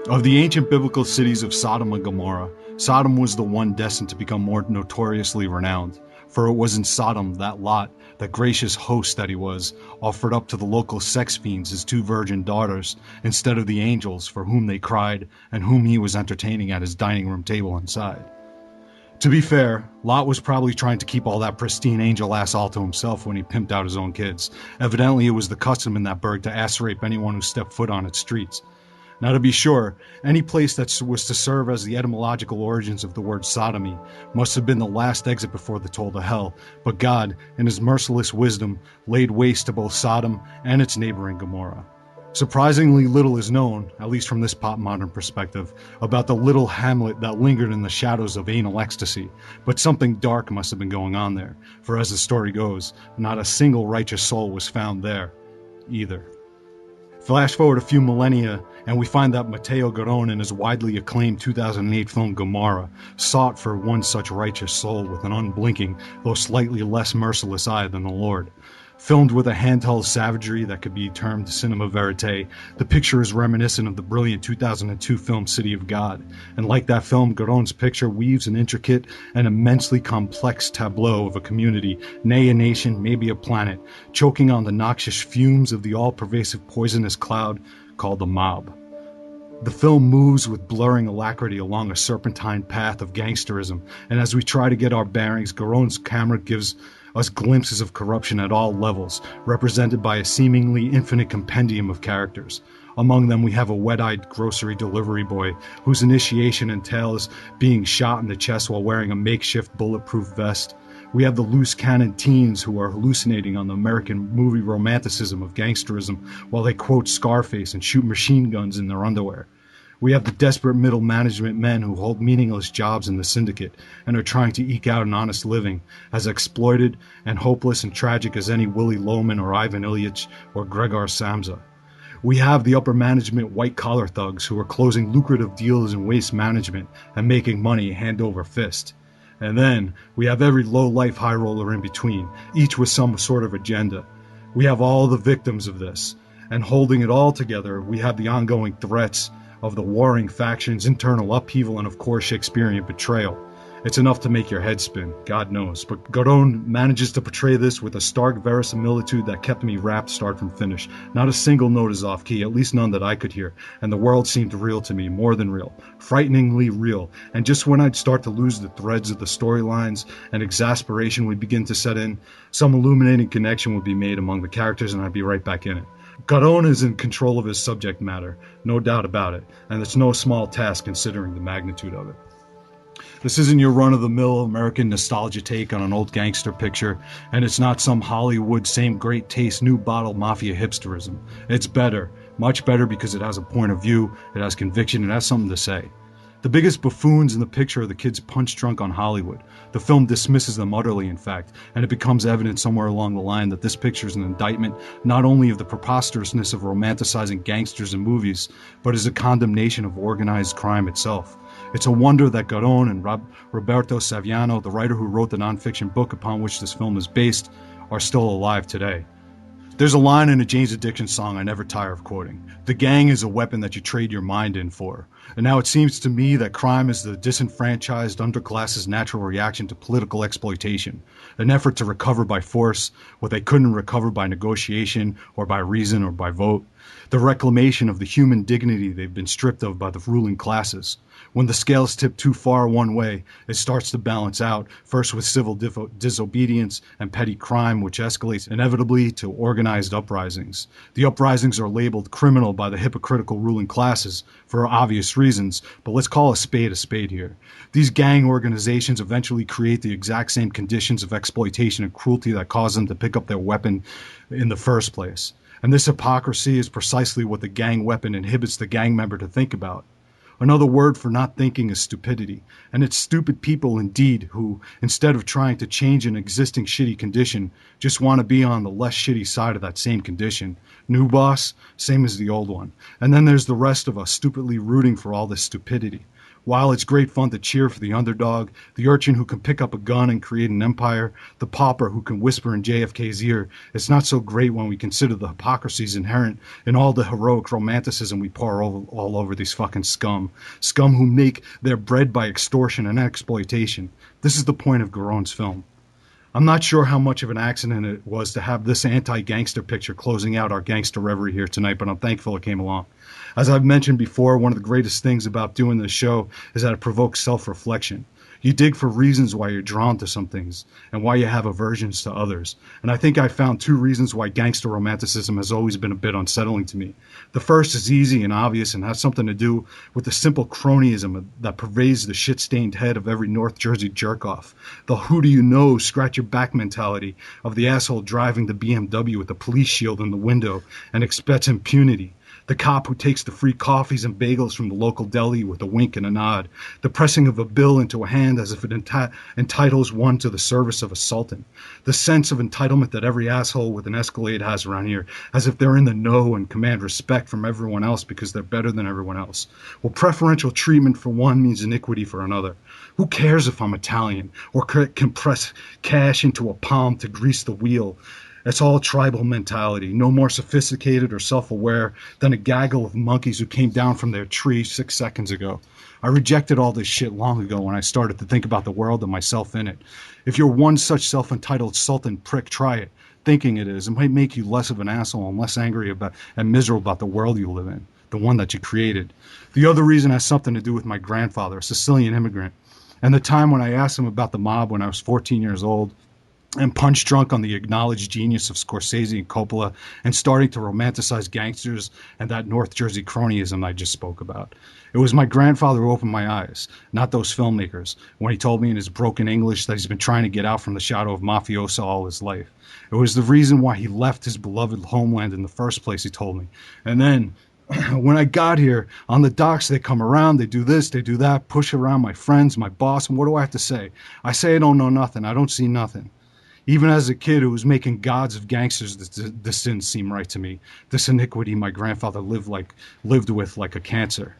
Of the ancient biblical cities of Sodom and Gomorrah, Sodom was the one destined to become more notoriously renowned, for it was in Sodom that Lot, the gracious host that he was, offered up to the local sex fiends his two virgin daughters, instead of the angels for whom they cried and whom he was entertaining at his dining room table inside. To be fair, Lot was probably trying to keep all that pristine angel ass all to himself when he pimped out his own kids. Evidently, it was the custom in that burg to ass rape anyone who stepped foot on its streets. Now, to be sure, any place that was to serve as the etymological origins of the word sodomy must have been the last exit before the toll to hell, but God, in his merciless wisdom, laid waste to both Sodom and its neighboring Gomorrah. Surprisingly little is known, at least from this pop-modern perspective, about the little hamlet that lingered in the shadows of anal ecstasy, but something dark must have been going on there, for as the story goes, not a single righteous soul was found there, either. Flash forward a few millennia, and we find that Matteo Garrone in his widely acclaimed 2008 film Gomorrah sought for one such righteous soul with an unblinking, though slightly less merciless eye than the Lord. Filmed with a handheld savagery that could be termed cinema verite, the picture is reminiscent of the brilliant 2002 film City of God, and like that film, Garrone's picture weaves an intricate and immensely complex tableau of a community, nay a nation, maybe a planet, choking on the noxious fumes of the all-pervasive poisonous cloud called the mob. The film moves with blurring alacrity along a serpentine path of gangsterism, and as we try to get our bearings, Garrone's camera gives us glimpses of corruption at all levels, represented by a seemingly infinite compendium of characters. Among them we have a wet-eyed grocery delivery boy whose initiation entails being shot in the chest while wearing a makeshift bulletproof vest. We have the loose cannon teens who are hallucinating on the American movie romanticism of gangsterism while they quote Scarface and shoot machine guns in their underwear. We have the desperate middle management men who hold meaningless jobs in the syndicate and are trying to eke out an honest living, as exploited and hopeless and tragic as any Willie Loman or Ivan Ilyich or Gregor Samsa. We have the upper management white-collar thugs who are closing lucrative deals in waste management and making money hand over fist. And then we have every low-life high roller in between, each with some sort of agenda. We have all the victims of this, and holding it all together, we have the ongoing threats of the warring factions, internal upheaval, and of course Shakespearean betrayal. It's enough to make your head spin, God knows, but Garrone manages to portray this with a stark verisimilitude that kept me rapt start from finish. Not a single note is off key, at least none that I could hear, and the world seemed real to me, more than real, frighteningly real, and just when I'd start to lose the threads of the storylines and exasperation would begin to set in, some illuminating connection would be made among the characters and I'd be right back in it. Garrone is in control of his subject matter, no doubt about it, and it's no small task considering the magnitude of it. This isn't your run-of-the-mill American nostalgia take on an old gangster picture, and it's not some Hollywood same great taste new bottle mafia hipsterism. It's better, much better, because it has a point of view, it has conviction, it has something to say. The biggest buffoons in the picture are the kids punch-drunk on Hollywood. The film dismisses them utterly, in fact, and it becomes evident somewhere along the line that this picture is an indictment not only of the preposterousness of romanticizing gangsters in movies, but is a condemnation of organized crime itself. It's a wonder that Garrone and Roberto Saviano, the writer who wrote the nonfiction book upon which this film is based, are still alive today. There's a line in a Jane's Addiction song I never tire of quoting. The gang is a weapon that you trade your mind in for. And now it seems to me that crime is the disenfranchised underclass's natural reaction to political exploitation, an effort to recover by force what they couldn't recover by negotiation or by reason or by vote, the reclamation of the human dignity they've been stripped of by the ruling classes. When the scales tip too far one way, it starts to balance out, first with civil disobedience and petty crime, which escalates inevitably to organized uprisings. The uprisings are labeled criminal by the hypocritical ruling classes for obvious reasons, but let's call a spade here. These gang organizations eventually create the exact same conditions of exploitation and cruelty that caused them to pick up their weapon in the first place. And this hypocrisy is precisely what the gang weapon inhibits the gang member to think about. Another word for not thinking is stupidity, and it's stupid people indeed who, instead of trying to change an existing shitty condition, just want to be on the less shitty side of that same condition. New boss, same as the old one. And then there's the rest of us stupidly rooting for all this stupidity. While it's great fun to cheer for the underdog, the urchin who can pick up a gun and create an empire, the pauper who can whisper in JFK's ear, it's not so great when we consider the hypocrisies inherent in all the heroic romanticism we pour all over these fucking scum. Scum who make their bread by extortion and exploitation. This is the point of Garon's film. I'm not sure how much of an accident it was to have this anti-gangster picture closing out our gangster reverie here tonight, but I'm thankful it came along. As I've mentioned before, one of the greatest things about doing this show is that it provokes self-reflection. You dig for reasons why you're drawn to some things and why you have aversions to others. And I think I found two reasons why gangster romanticism has always been a bit unsettling to me. The first is easy and obvious and has something to do with the simple cronyism that pervades the shit-stained head of every North Jersey jerk-off. The who do you know, scratch your back mentality of the asshole driving the BMW with the police shield in the window and expects impunity. The cop who takes the free coffees and bagels from the local deli with a wink and a nod. The pressing of a bill into a hand as if it entitles one to the service of a sultan. The sense of entitlement that every asshole with an Escalade has around here, as if they're in the know and command respect from everyone else because they're better than everyone else. Well, preferential treatment for one means iniquity for another. Who cares if I'm Italian or can press cash into a palm to grease the wheel? It's all tribal mentality, no more sophisticated or self-aware than a gaggle of monkeys who came down from their tree 6 seconds ago. I rejected all this shit long ago when I started to think about the world and myself in it. If you're one such self-entitled sultan prick, try it. Thinking it is. It might make you less of an asshole and less angry about and miserable about the world you live in, the one that you created. The other reason has something to do with my grandfather, a Sicilian immigrant, and the time when I asked him about the mob when I was 14 years old, and punch drunk on the acknowledged genius of Scorsese and Coppola, and starting to romanticize gangsters and that North Jersey cronyism I just spoke about. It was my grandfather who opened my eyes, not those filmmakers, when he told me in his broken English that he's been trying to get out from the shadow of mafioso all his life. It was the reason why he left his beloved homeland in the first place, he told me. And then, when I got here, on the docks, they come around, they do this, they do that, push around my friends, my boss, and what do I have to say? I say I don't know nothing, I don't see nothing. Even as a kid who was making gods of gangsters, this didn't seem right to me. This iniquity my grandfather lived with like a cancer.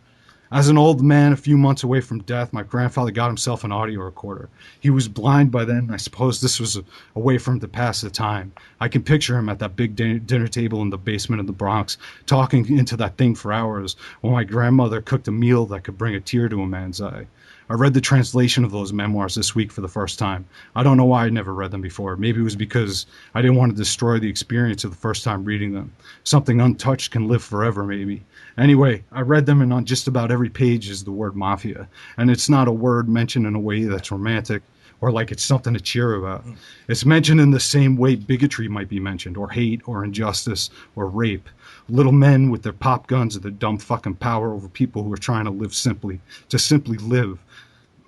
As an old man, a few months away from death, my grandfather got himself an audio recorder. He was blind by then. I suppose this was a way for him to pass the time. I can picture him at that big dinner table in the basement of the Bronx, talking into that thing for hours, while my grandmother cooked a meal that could bring a tear to a man's eye. I read the translation of those memoirs this week for the first time. I don't know why I'd never read them before. Maybe it was because I didn't want to destroy the experience of the first time reading them. Something untouched can live forever, maybe. Anyway, I read them, and on just about every page is the word mafia. And it's not a word mentioned in a way that's romantic or like it's something to cheer about. It's mentioned in the same way bigotry might be mentioned, or hate, or injustice, or rape. Little men with their pop guns and their dumb fucking power over people who are trying to live simply, to simply live.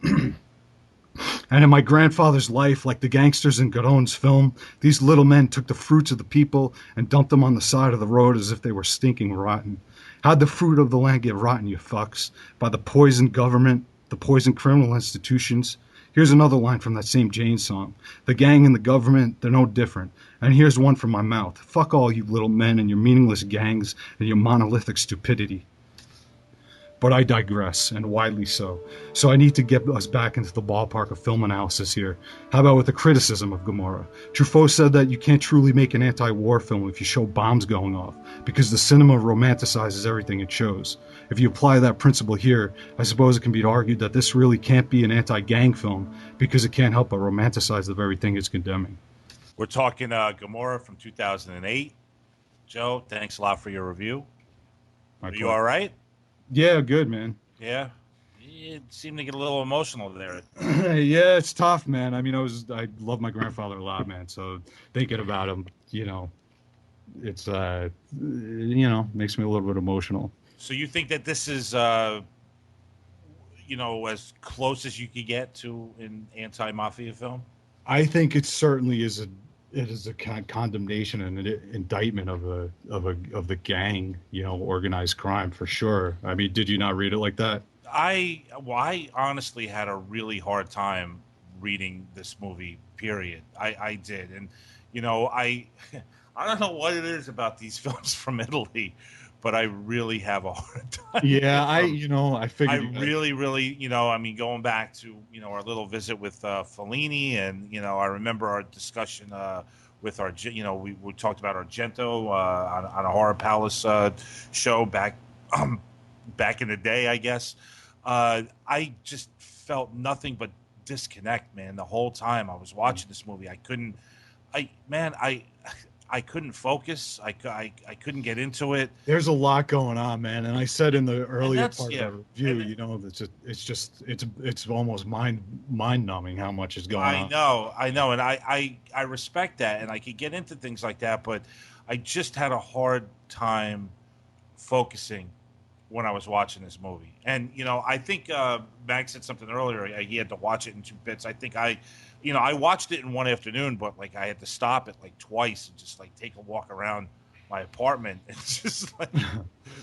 And in my grandfather's life, like the gangsters in Garon's film, these little men took the fruits of the people and dumped them on the side of the road as if they were stinking rotten. How'd the fruit of the land get rotten, you fucks? By the poisoned government, the poisoned criminal institutions. Here's another line from that same Jane song. The gang and the government, they're no different. And here's one from my mouth. Fuck all you little men and your meaningless gangs and your monolithic stupidity. But I digress, and widely so. So I need to get us back into the ballpark of film analysis here. How about with the criticism of Gomorrah? Truffaut said that you can't truly make an anti-war film if you show bombs going off, because the cinema romanticizes everything it shows. If you apply that principle here, I suppose it can be argued that this really can't be an anti-gang film, because it can't help but romanticize the very thing it's condemning. We're talking Gomorrah from 2008. Joe, thanks a lot for your review. Are you all right? Yeah, good, man. Yeah? You seem to get a little emotional there. Yeah, it's tough, man. I mean, I love my grandfather a lot, man. So thinking about him, it's, makes me a little bit emotional. So you think that this is, as close as you could get to an anti-mafia film? I think it certainly is a condemnation and an indictment of the gang, organized crime for sure. I mean, did you not read it like that? I honestly had a really hard time reading this movie, period. I did. And, I don't know what it is about these films from Italy, but I really have a hard time. Yeah, I I figured you guys. really, really, I mean, going back to, our little visit with Fellini, and, I remember our discussion with we talked about Argento on a Horror Palace show back in the day, I guess. I just felt nothing but disconnect, man, the whole time I was watching this movie. I couldn't focus. I couldn't get into it. There's a lot going on, man. And I said in the And earlier that's, part of yeah. our review, it's almost mind numbing how much is going on. I know, and I respect that, and I could get into things like that, but I just had a hard time focusing when I was watching this movie. And I think Max said something earlier. He had to watch it in 2 bits. I think I watched it in one afternoon, but like I had to stop it like twice and just like take a walk around my apartment and just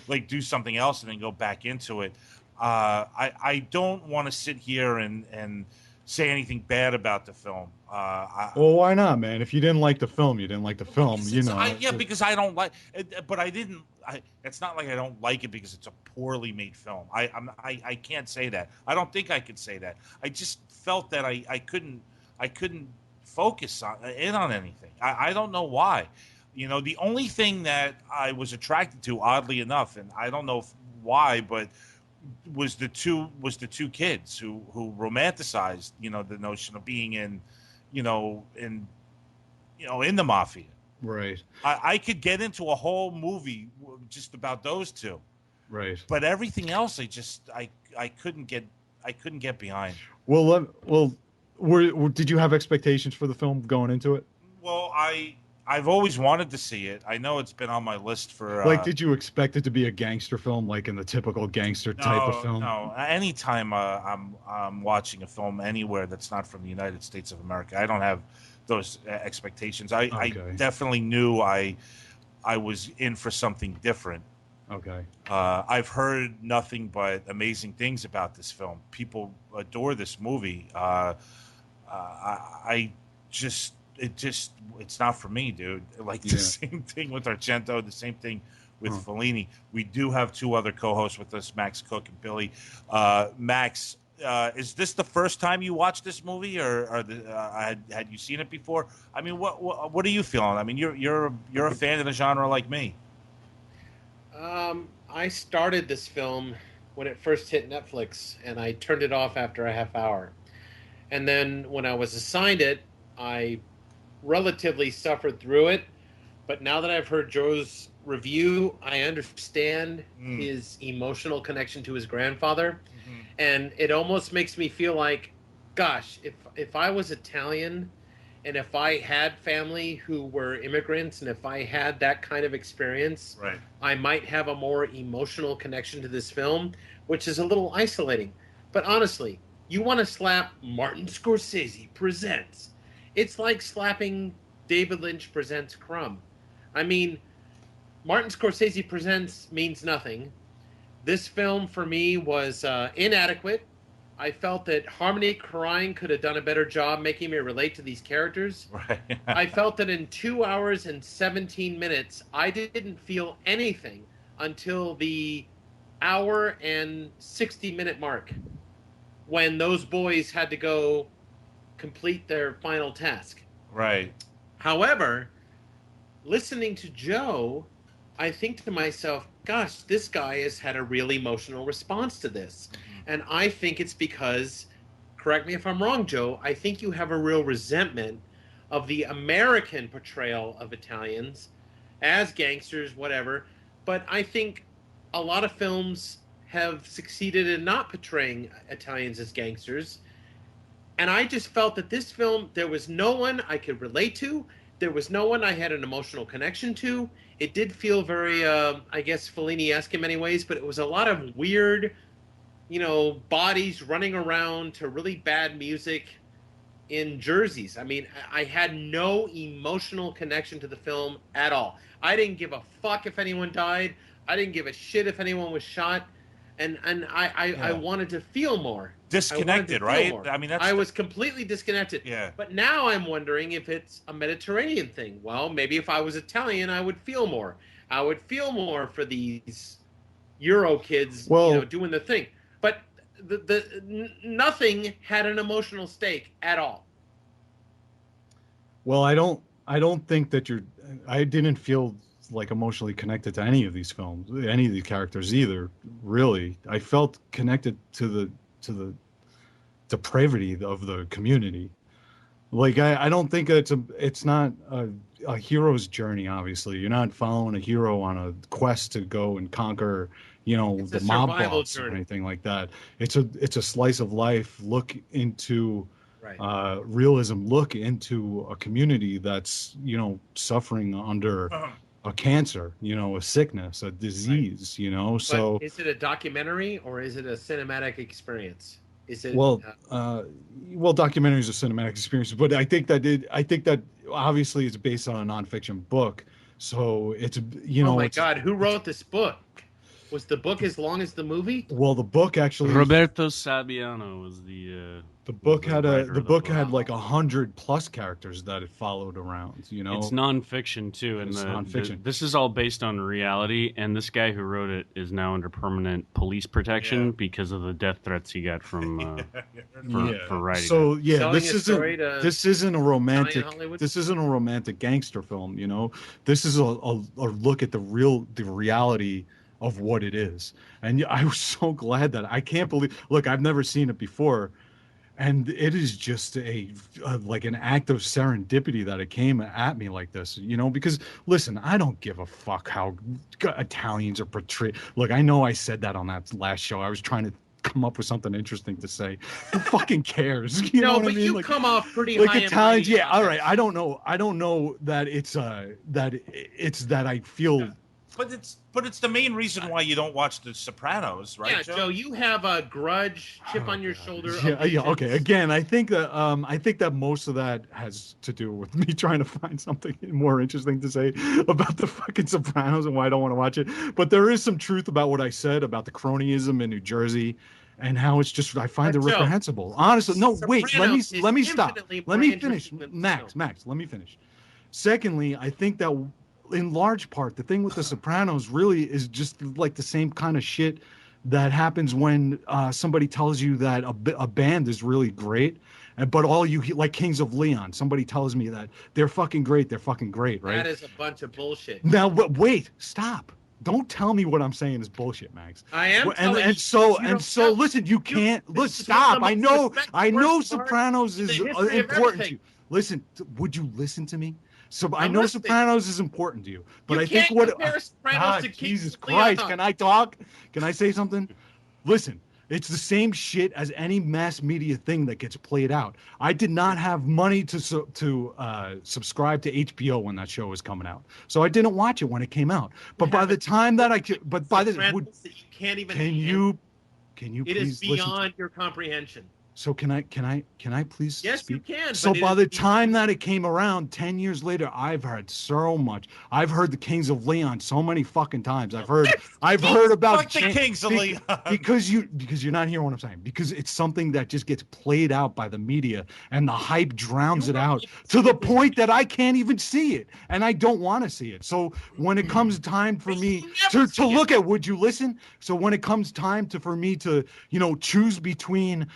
like do something else and then go back into it. I don't want to sit here and say anything bad about the film. Well, why not, man? If you didn't like the film, you didn't like the film. Because I don't like it, but I didn't. It's not like I don't like it because it's a poorly made film. I can't say that. I don't think I could say that. I just felt that I couldn't focus in on anything. I don't know why. The only thing that I was attracted to, oddly enough, and I don't know why, but was the two kids who romanticized the notion of being in the mafia. Right. I could get into a whole movie just about those two. Right. But everything else, I couldn't get behind. Well, did you have expectations for the film going into it? Well, I've always wanted to see it. I know it's been on my list for. Did you expect it to be a gangster film, like in the typical gangster type of film? No. Anytime I'm watching a film anywhere that's not from the United States of America, I don't have those expectations. I definitely knew I was in for something different. Okay. I've heard nothing but amazing things about this film. People adore this movie. It's not for me, dude. Like the same thing with Argento, the same thing with Fellini. We do have 2 other co-hosts with us, Max Cook and Billy. Max, is this the first time you watched this movie, or had you seen it before? I mean, what are you feeling? I mean, you're a fan of the genre like me. I started this film when it first hit Netflix, and I turned it off after a half hour. And then when I was assigned it, I relatively suffered through it. But now that I've heard Joe's review, I understand his emotional connection to his grandfather. Mm-hmm. And it almost makes me feel like, gosh, if I was Italian and if I had family who were immigrants and if I had that kind of experience, right, I might have a more emotional connection to this film, which is a little isolating. But honestly, you want to slap Martin Scorsese Presents. It's like slapping David Lynch Presents Crumb. I mean, Martin Scorsese Presents means nothing. This film, for me, was inadequate. I felt that Harmony Korine could have done a better job making me relate to these characters. Right. I felt that in 2 hours and 17 minutes, I didn't feel anything until the hour and 60-minute mark when those boys had to go complete their final task. Right. However, listening to Joe, I think to myself, gosh, this guy has had a real emotional response to this. And I think it's because, correct me if I'm wrong, Joe, I think you have a real resentment of the American portrayal of Italians as gangsters, whatever. But I think a lot of films have succeeded in not portraying Italians as gangsters. And I just felt that this film, there was no one I could relate to. There was no one I had an emotional connection to. It did feel very, I guess, Fellini-esque in many ways, but it was a lot of weird, bodies running around to really bad music in jerseys. I mean, I had no emotional connection to the film at all. I didn't give a fuck if anyone died. I didn't give a shit if anyone was shot. and I wanted to feel more. Disconnected, right? I mean, I was completely disconnected. Yeah. But now I'm wondering if it's a Mediterranean thing. Well, maybe if I was Italian, I would feel more. I would feel more for these Euro kids, doing the thing. But nothing had an emotional stake at all. Well, I don't think that I didn't feel like emotionally connected to any of these films, any of these characters either. Really, I felt connected to the depravity of the community. Like I don't think it's not a hero's journey. Obviously, you're not following a hero on a quest to go and conquer, the mob boss or anything like that. It's a slice of life look into realism, look into a community that's suffering under a cancer, a sickness, a disease, so is it a documentary or is it a cinematic experience? Is it well documentaries are cinematic experiences, but I think that obviously it's based on a nonfiction book, so it's oh my god, who wrote this book? Was the book as long as the movie? Well, the book actually Roberto Saviano was the book had like 100+ characters that it followed around. It's nonfiction too, and nonfiction. This is all based on reality. And this guy who wrote it is now under permanent police protection because of the death threats he got from for writing. So this isn't a romantic gangster film. This is a look at the reality of what it is. And I was so glad that I can't believe. Look, I've never seen it before. And it is just like an act of serendipity that it came at me like this, because listen, I don't give a fuck how Italians are portrayed. Look, I know I said that on that last show. I was trying to come up with something interesting to say. Who fucking cares? You know what I mean? You come off pretty like high Italians. Yeah, all right. I don't know that it's that I feel. But it's the main reason why you don't watch The Sopranos, right? Yeah, Joe, you have a grudge, chip on your shoulder. Yeah, okay. Again, I think that most of that has to do with me trying to find something more interesting to say about the fucking Sopranos and why I don't want to watch it. But there is some truth about what I said about the cronyism in New Jersey and how it's just I find it reprehensible. Honestly, no, wait. Let me stop. Let me finish, Max. Let me finish. Secondly, I think that in large part, the thing with The Sopranos really is just like the same kind of shit that happens when somebody tells you that a band is really great, but all you like Kings of Leon. Somebody tells me that they're fucking great, right? That is a bunch of bullshit. Now, wait, stop. Don't tell me what I'm saying is bullshit, Max. I am and so listen, you can't stop. I know Sopranos is important to you. Listen, would you listen to me? So I know listening. Sopranos is important to you, but I think Jesus Christ, can I talk? Can I say something? Listen, it's the same shit as any mass media thing that gets played out. I did not have money to subscribe to HBO when that show was coming out, so I didn't watch it when it came out. But by the time that you can't even. Can you? It is beyond your comprehension. So can I please Yes, speak? you can. So by the time that it came around 10 years later, I've heard so much. I've heard the Kings of Leon so many fucking times. I've heard about the Kings of Leon because you're not hearing what I'm saying. Because it's something that just gets played out by the media and the hype drowns it out to the point that I can't even see it and I don't want to see it. So when it comes time for me to look at, would you listen? So when it comes time for me to choose between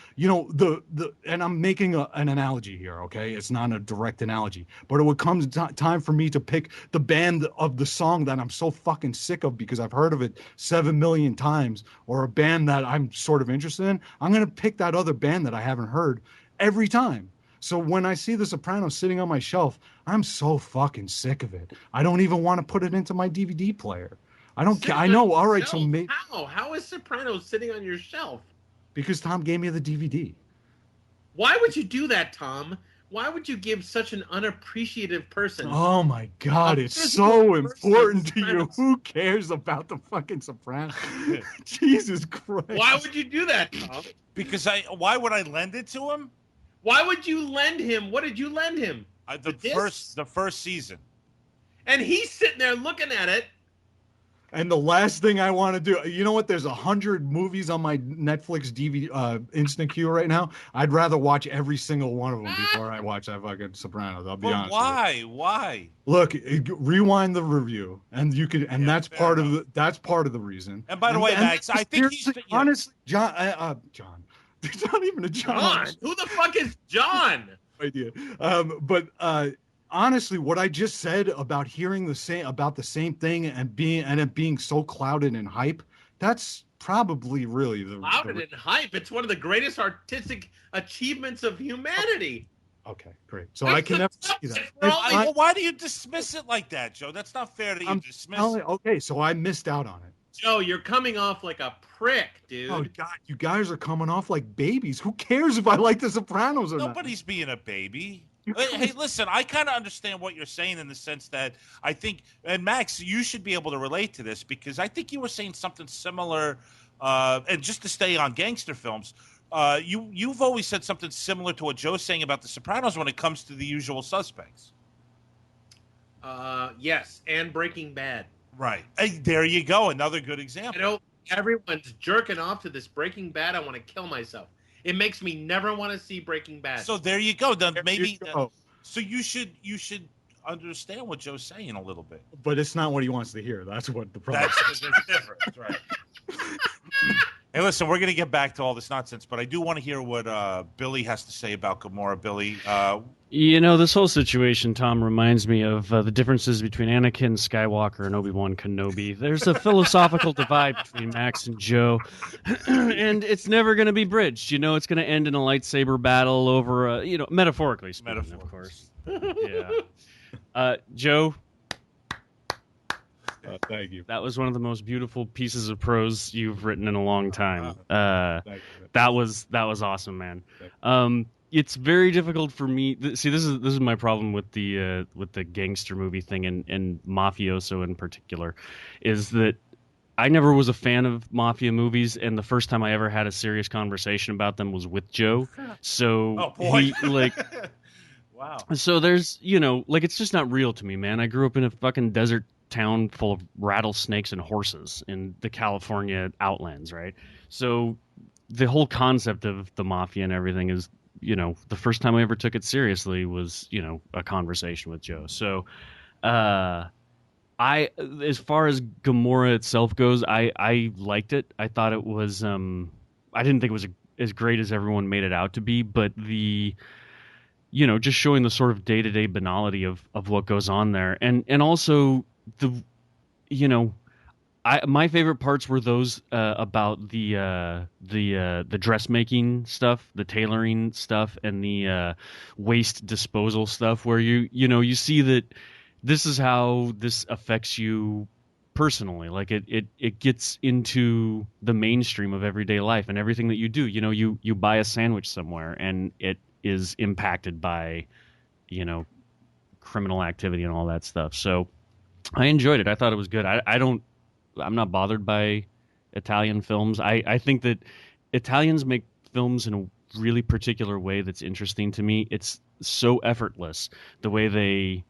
and I'm making an analogy here, okay? It's not a direct analogy, but it would come time for me to pick the band of the song that I'm so fucking sick of because I've heard of it 7 million times, or a band that I'm sort of interested in. I'm going to pick that other band that I haven't heard every time. So when I see The Sopranos sitting on my shelf, I'm so fucking sick of it. I don't even want to put it into my DVD player. I don't care. I know. All right. So how is Sopranos sitting on your shelf? Because Tom gave me the DVD. Why would you do that, Tom? Why would you give such an unappreciative person? Oh my God, it's so important to you. Who cares about the fucking Sopranos? Jesus Christ. Why would you do that, Tom? Because why would I lend it to him? Why would you lend him? What did you lend him? The first season. And he's sitting there looking at it. And the last thing I want to do, you know what? There's 100 movies on my Netflix DVD instant queue right now. I'd rather watch every single one of them before I watch that fucking Sopranos. I'll be But honest. why? Why? Look, rewind the review, and you can, and Yeah, that's fair part enough. of the reason. And by the way, Max, I think he's seriously, honestly, John, there's not even a John. John, who the fuck is John? No idea. But honestly, what I just said about hearing the same thing and it being so clouded in hype, that's probably really Clouded in hype. It's one of the greatest artistic achievements of humanity. Okay, great. So I can never see that. Well, why do you dismiss it like that, Joe? That's not fair to you. Dismiss it. Okay, so I missed out on it. Joe, you're coming off like a prick, dude. Oh God, you guys are coming off like babies. Who cares if I like The Sopranos or not? Nobody's being a baby. Hey, listen, I kind of understand what you're saying in the sense that I think, and Max, you should be able to relate to this because I think you were saying something similar, and just to stay on gangster films, you've always said something similar to what Joe's saying about The Sopranos when it comes to The Usual Suspects. Yes, and Breaking Bad. Right. Hey, there you go. Another good example. You know, everyone's jerking off to this Breaking Bad. I want to kill myself. It makes me never want to see Breaking Bad. So there you go. Then maybe. Go. So you should understand what Joe's saying a little bit. But it's not what he wants to hear. That's what the problem. That's different, right? Hey, listen, we're going to get back to all this nonsense, but I do want to hear what Billy has to say about Gomorrah. Billy, this whole situation, Tom, reminds me of the differences between Anakin Skywalker and Obi-Wan Kenobi. There's a philosophical divide between Max and Joe, and it's never going to be bridged. It's going to end in a lightsaber battle over, metaphorically speaking, of course. Yeah. Joe, thank you. that was one of the most beautiful pieces of prose you've written in a long time. That was awesome, man. It's very difficult for me. See, this is my problem with the gangster movie thing and mafioso in particular, is that I never was a fan of mafia movies, and the first time I ever had a serious conversation about them was with Joe. So he wow. So there's it's just not real to me, man. I grew up in a fucking desert town full of rattlesnakes and horses in the California outlands, right? So the whole concept of the mafia and everything is, the first time I ever took it seriously was, a conversation with Joe. So, as far as Gomorrah itself goes, I liked it. I thought it was, I didn't think it was as great as everyone made it out to be, but just showing the sort of day-to-day banality of what goes on there. And also my favorite parts were those about the dressmaking stuff, the tailoring stuff, and the waste disposal stuff, where you see that this is how this affects you personally. Like it gets into the mainstream of everyday life and everything that you do. You buy a sandwich somewhere and it is impacted by criminal activity and all that stuff. So I enjoyed it. I thought it was good. I'm not bothered by Italian films. I think that Italians make films in a really particular way that's interesting to me. It's so effortless, the way they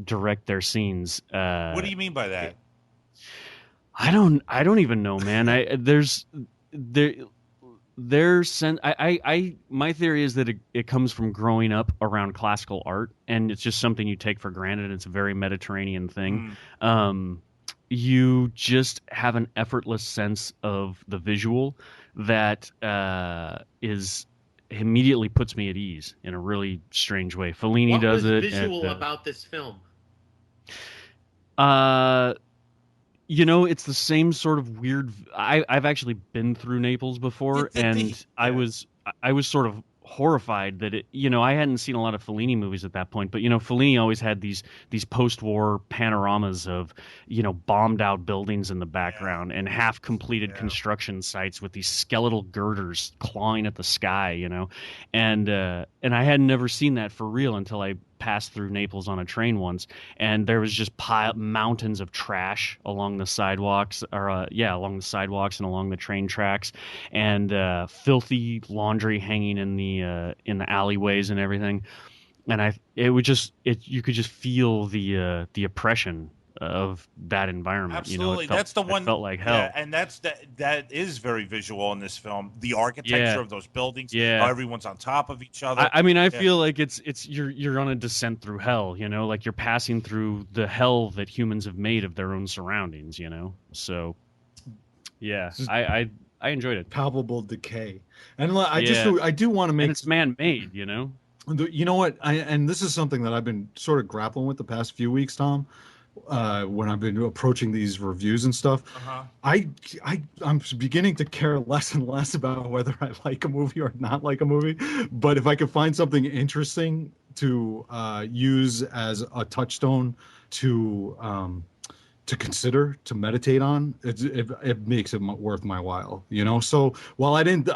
direct their scenes. What do you mean by that? I don't even know, man. My theory is that it comes from growing up around classical art, and it's just something you take for granted. It's a very Mediterranean thing. You just have an effortless sense of the visual that is immediately puts me at ease in a really strange way. Fellini does it. What was visual about this film? It's the same sort of weird. I've actually been through Naples before, and I was sort of horrified that I hadn't seen a lot of Fellini movies at that point, but Fellini always had these post-war panoramas of bombed out buildings in the background and half completed construction sites with these skeletal girders clawing at the sky, and I had never seen that for real until I passed through Naples on a train once, and there was just mountains of trash along the sidewalks, along the sidewalks and along the train tracks, and filthy laundry hanging in the alleyways and everything. And you could just feel the oppression of that environment. Absolutely, You know, that's the one. it felt like hell. Yeah, and that is very visual in this film. The architecture of those buildings, how everyone's on top of each other. I mean, I feel like it's you're on a descent through hell. You know, like you're passing through the hell that humans have made of their own surroundings. You know, so yeah, I enjoyed it. Palpable decay, and I do want to make, and it's man-made. You know. You know what? And this is something that I've been sort of grappling with the past few weeks, Tom. When I've been approaching these reviews and stuff, I'm beginning to care less and less about whether I like a movie or not like a movie. But if I could find something interesting to use as a touchstone to consider, to meditate on, it makes it worth my while, you know. So while I don't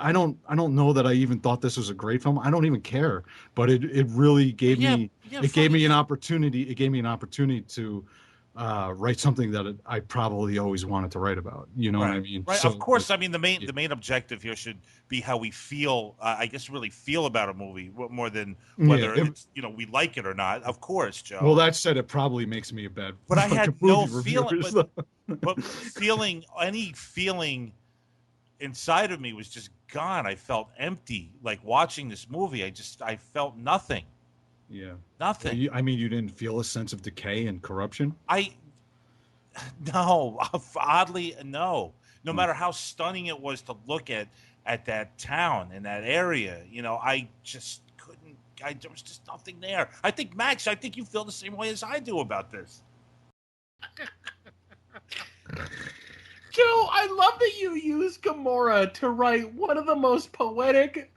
know that I even thought this was a great film. I don't even care, but it really gave me an opportunity. It gave me an opportunity to write something that I probably always wanted to write about. You know what I mean? Right. So, of course. I mean, the main objective here should be how we feel. I guess really feel about a movie more than whether it's, you know, we like it or not. Of course, Joe. Well, that said, it probably makes me a bad. But I had no feeling. But any feeling inside of me was just gone. I felt empty. Like watching this movie, I felt nothing. Yeah. Nothing. I mean, you didn't feel a sense of decay and corruption? No. Oddly, no. No matter how stunning it was to look at that town and that area, you know, I just couldn't. There was just nothing there. I think, Max, you feel the same way as I do about this. Joe, I love that you use Gomorrah to write one of the most poetic,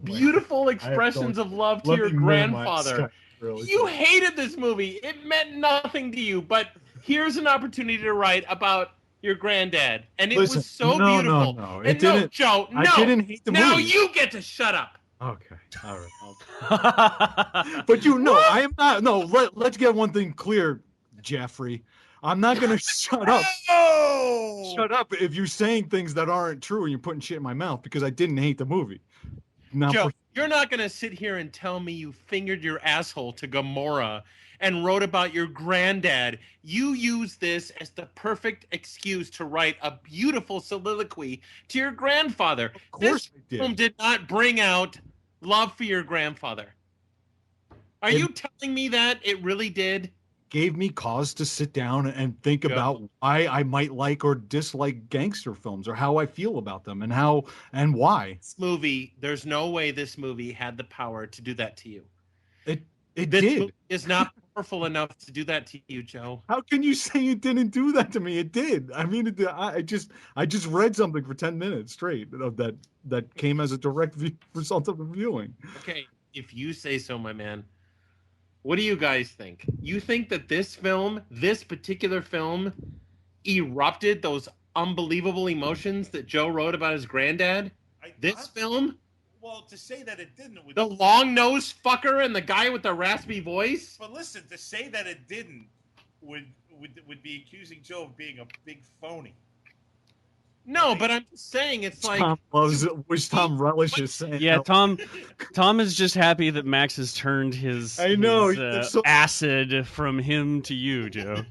beautiful expressions of love to your grandfather. You hated this movie. It meant nothing to you, but here's an opportunity to write about your granddad. And it was so beautiful. No. And no, Joe, no. I didn't hate the movie. Now you get to shut up. Okay. All right. But I am not. No, let's get one thing clear, Jeffrey. I'm not going to shut up. Oh! Shut up if you're saying things that aren't true and you're putting shit in my mouth, because I didn't hate the movie. Now, Joe, you're not going to sit here and tell me you fingered your asshole to Gomorrah and wrote about your granddad. You used this as the perfect excuse to write a beautiful soliloquy to your grandfather. Of course this film did not bring out love for your grandfather. Are you telling me that it really did? Gave me cause to sit down and think about why I might like or dislike gangster films, or how I feel about them, and why. This movie, there's no way this movie had the power to do that to you. It this did. Movie is not powerful enough to do that to you, Joe. How can you say it didn't do that to me? It did. I mean, I just read something for 10 minutes straight of that came as a direct result of the viewing. Okay, if you say so, my man. What do you guys think? You think that this particular film, erupted those unbelievable emotions that Joe wrote about his granddad? Film? Well, to say that it didn't... The long-nosed fucker and the guy with the raspy voice? But listen, to say that it didn't would be accusing Joe of being a big phony. No, but I'm just saying it's like Tom loves it, which Tom relishes saying. Yeah, Tom is just happy that Max has turned his acid from him to you, Joe.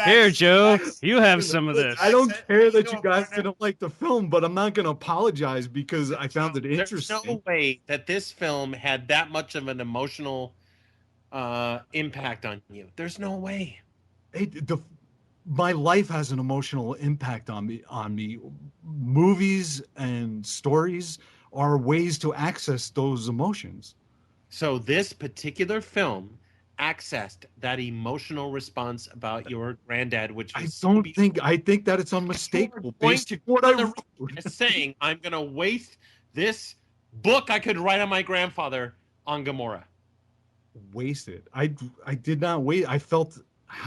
Here, Joe, you have some of this. I don't care that you guys didn't like the film, but I'm not going to apologize because I found it interesting. There's no way that this film had that much of an emotional impact on you. There's no way. My life has an emotional impact on me. Movies and stories are ways to access those emotions. So this particular film accessed that emotional response about your granddad, which I think that it's unmistakable based on what I wrote. Saying I'm going to waste this book I could write on my grandfather on Gomorrah. Waste it. I did not wait. I felt...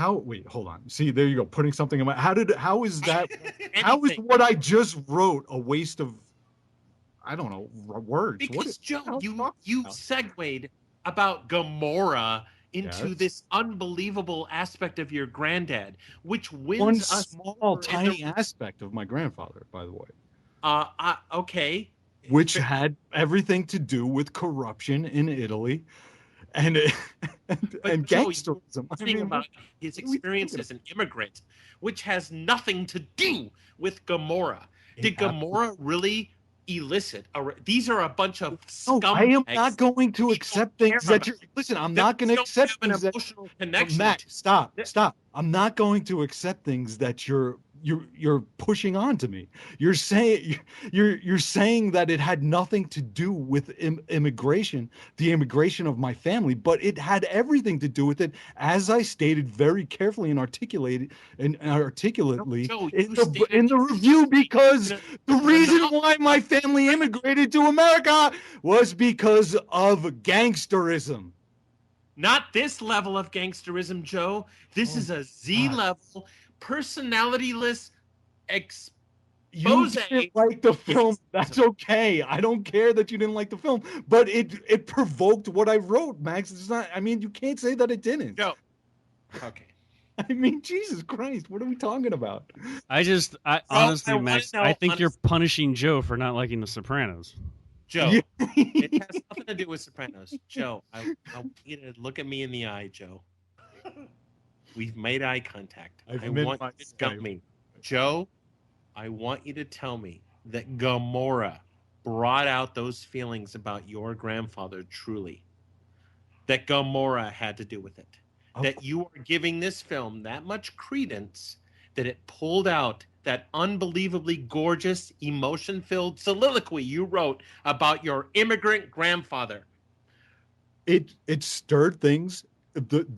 Wait, hold on. See, there you go. Putting something in my... How is that... how is what I just wrote a waste of... I don't know, words? Because, Joe, you segued about Gomorrah into this unbelievable aspect of your granddad, which wins one us small, tiny aspect of my grandfather, by the way. Okay. Which had everything to do with corruption in Italy and and Joe, gangsterism. I Talking mean, about his what are we experience talking as an immigrant, which has nothing to do with Gomorrah. Did Gomorrah really elicit? These are a bunch of No, scumbags. I am not going to accept things that you're. Listen, I'm not going to accept an things that. emotional connection. Matt, to. stop. I'm not going to accept things that you're pushing on to me. You're saying that it had nothing to do with immigration, the immigration of my family, but it had everything to do with it, as I stated very carefully and articulately Joe, in the review, because the reason why my family immigrated to America was because of gangsterism. Not this level of gangsterism, Joe. This is a Z level, personalityless You expose. didn't like the film. That's okay. I don't care that you didn't like the film, but it provoked what I wrote, Max. It's not. I mean, you can't say that it didn't. Joe. Okay. I mean, Jesus Christ, what are we talking about? Honestly, Max, I think you're punishing Joe for not liking The Sopranos. Joe, Yeah. it has nothing to do with Sopranos. Joe, I want you to look at me in the eye, Joe. We've made eye contact. I want you to tell me, Joe, I want you to tell me that Gomorrah brought out those feelings about your grandfather truly. That Gomorrah had to do with it. That you are giving this film that much credence that it pulled out that unbelievably gorgeous, emotion-filled soliloquy you wrote about your immigrant grandfather. It stirred things.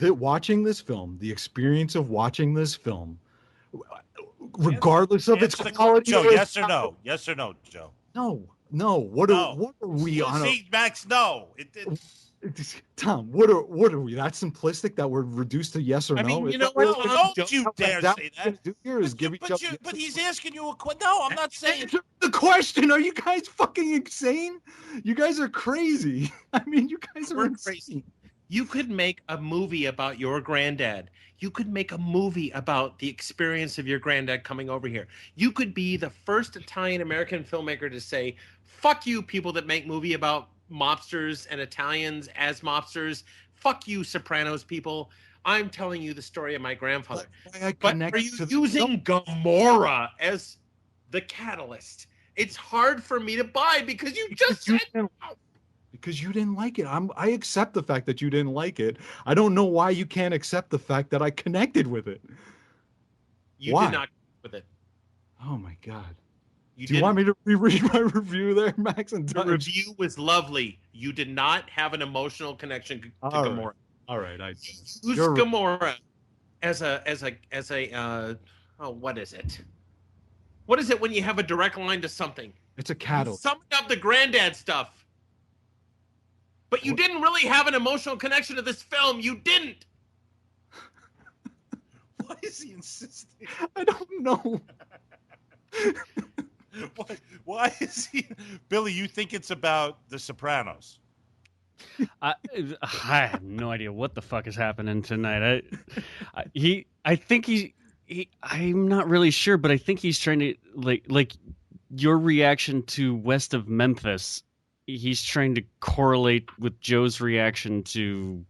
Watching this film, the experience of watching this film, regardless of its quality. Joe, yes or no? Yes or no, Joe? No. What are we on? See, Max, no. Tom, what are we that simplistic that we're reduced to yes or no? I mean, Don't you dare say that. But he's asking you a question. No, I'm not saying the question. Are you guys fucking insane? You guys are crazy. I mean, you guys are crazy. You could make a movie about your granddad. You could make a movie about the experience of your granddad coming over here. You could be the first Italian-American filmmaker to say, fuck you, people that make movie about mobsters and Italians as mobsters. Fuck you, Sopranos people. I'm telling you the story of my grandfather. But are you using Gomorrah as the catalyst? It's hard for me to buy because you just said because you didn't like it. I accept the fact that you didn't like it. I don't know why you can't accept the fact that I connected with it. You did not connect with it. Oh my God. Do you want me to reread my review there, Max? The review was lovely. You did not have an emotional connection to Gomorrah. All right, use Gomorrah as a what is it? What is it when you have a direct line to something? It's a catalyst. You summed up the granddad stuff. But you didn't really have an emotional connection to this film. You didn't. Why is he insisting? I don't know. Why is he, Billy? You think it's about The Sopranos? I have no idea what the fuck is happening tonight. I think he. I'm not really sure, but I think he's trying to like your reaction to West of Memphis. He's trying to correlate with Joe's reaction to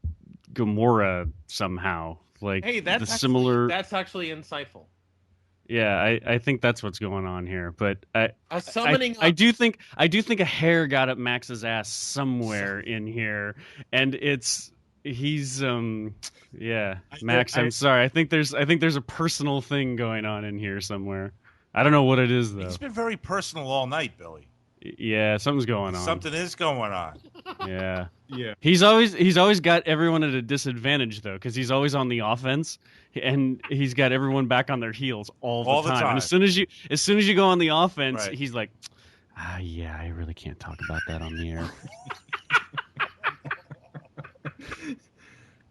Gomorrah somehow. Like, hey, that's actually insightful. Yeah, I think that's what's going on here. But I do think a hair got up Max's ass somewhere in here, and he's Max. I'm sorry. I think there's a personal thing going on in here somewhere. I don't know what it is though. It's been very personal all night, Billy. Yeah, something's going on. Something is going on. Yeah. Yeah. He's always got everyone at a disadvantage though, because he's always on the offense, and he's got everyone back on their heels all the time. And as soon as you go on the offense, right, he's like, yeah, I really can't talk about that on the air.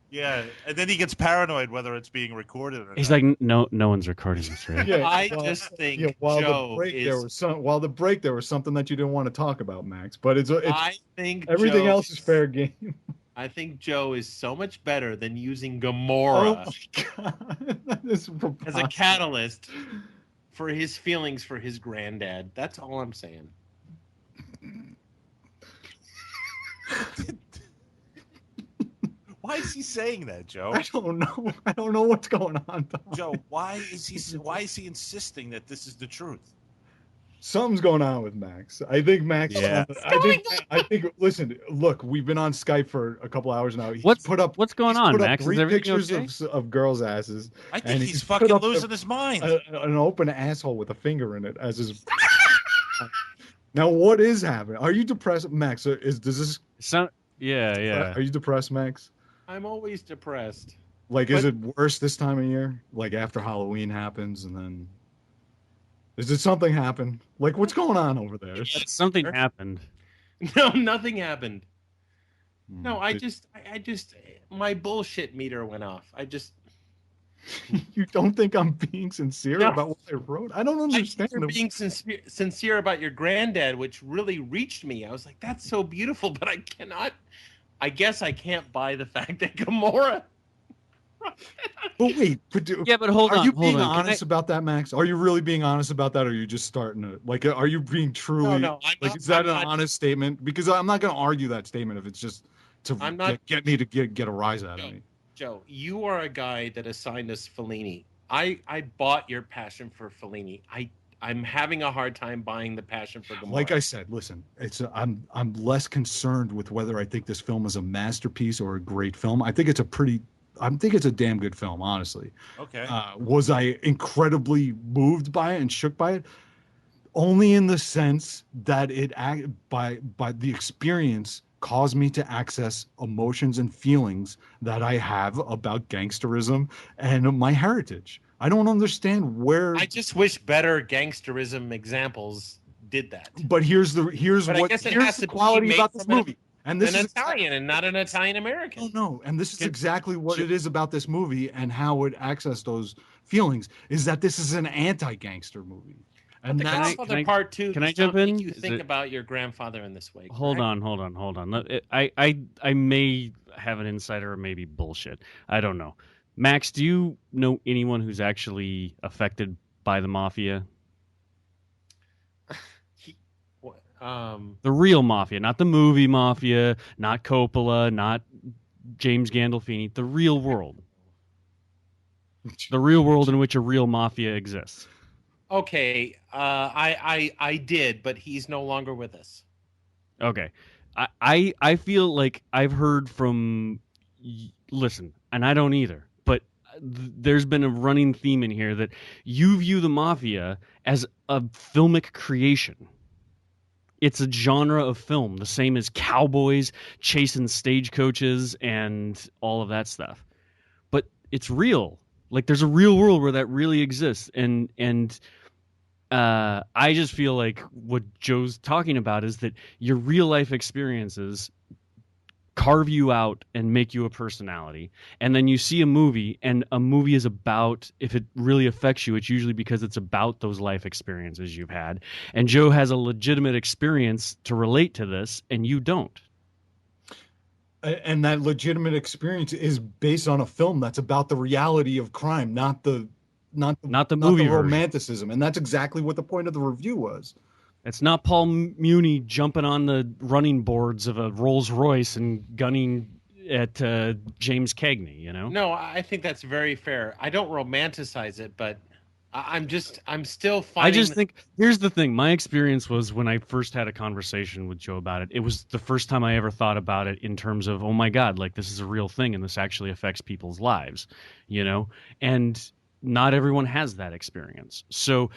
Yeah, and then he gets paranoid whether it's being recorded or not. He's like, no one's recording this, right? Yeah, I just think while the break there was something that you didn't want to talk about, Max. But I think everything else is fair game. I think Joe is so much better than using Gomorrah as a catalyst for his feelings for his granddad. That's all I'm saying. Why is he saying that, Joe? I don't know. I don't know what's going on, Tom. Joe, why is he insisting that this is the truth? Something's going on with Max. I think Max. Yeah. I think. Listen, look, we've been on Skype for a couple hours now. What's going on, put up Max? Is 3 everything pictures okay? of girls' asses. I think and he's put fucking up losing his mind. An open asshole with a finger in it as his. Now, what is happening? Are you depressed, Max? Does this? Yeah. Are you depressed, Max? I'm always depressed. Like, is it worse this time of year? Like after Halloween happens, and then. Is it something happen? Like, what's going on over there? Something happened. No, nothing happened. Hmm. No, I just, my bullshit meter went off. You don't think I'm being sincere No. about what I wrote? I don't understand. You're being sincere about your granddad, which really reached me. I was like, that's so beautiful, but I guess I can't buy the fact that Gomorrah. But wait, but hold on. Are you being honest about that, Max? Are you really being honest about that, or are you just starting to like? Are you being truly? No, is that an honest statement? Because I'm not going to argue that statement if it's just to get me to get a rise out of me. Joe, you are a guy that assigned us Fellini. I bought your passion for Fellini. I'm having a hard time buying the passion for Gomorrah. Like I said, listen, I'm less concerned with whether I think this film is a masterpiece or a great film. I think it's a damn good film, honestly. Okay. Was I incredibly moved by it and shook by it? Only in the sense that by the experience caused me to access emotions and feelings that I have about gangsterism and my heritage. I don't understand where. I just wish better gangsterism examples did that. But here's the quality about this movie. And this is Italian and not an Italian American. Oh no, and this is exactly what it is about this movie and how it accessed those feelings. Is that this is an anti-gangster movie, and that's Part 2. Can I jump in? You think about your grandfather in this way. Hold on. I may have an insider or maybe bullshit. I don't know. Max, do you know anyone who's actually affected by the mafia? The real mafia, not the movie mafia, not Coppola, not James Gandolfini. The real world. The real world in which a real mafia exists. Okay, I did, but he's no longer with us. Okay, I feel like I've heard from. Listen, and I don't either, but there's been a running theme in here that you view the mafia as a filmic creation. It's a genre of film, the same as cowboys chasing stagecoaches and all of that stuff. But it's real. Like there's a real world where that really exists, and I just feel like what Joe's talking about is that your real life experiences carve you out and make you a personality. And then you see a movie, and a movie is about, if it really affects you, it's usually because it's about those life experiences you've had. And Joe has a legitimate experience to relate to this, and you don't. And that legitimate experience is based on a film that's about the reality of crime, not the movie romanticism. And that's exactly what the point of the review was. It's not Paul Muni jumping on the running boards of a Rolls Royce and gunning at James Cagney, you know? No, I think that's very fair. I don't romanticize it, but I'm still finding... I just think, here's the thing. My experience was when I first had a conversation with Joe about it, it was the first time I ever thought about it in terms of, oh my God, like this is a real thing and this actually affects people's lives, you know? And not everyone has that experience. So